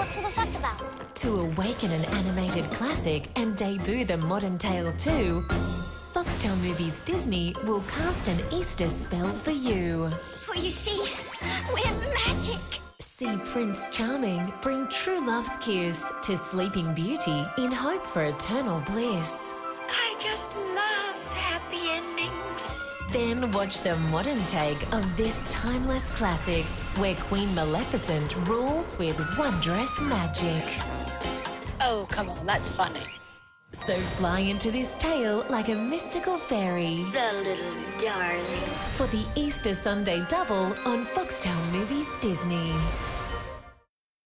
What's all the fuss about? To awaken an animated classic and debut the modern tale too, Foxtel Movies Disney will cast an Easter spell for you. Well, you see, we're magic. See Prince Charming bring true love's kiss to Sleeping Beauty in hope for eternal bliss. I just love happy endings. Then watch the modern take of this timeless classic where Queen Maleficent rules with wondrous magic. Oh, come on, that's funny. So fly into this tale like a mystical fairy The little darling. for the Easter Sunday double on Foxtel Movies Disney.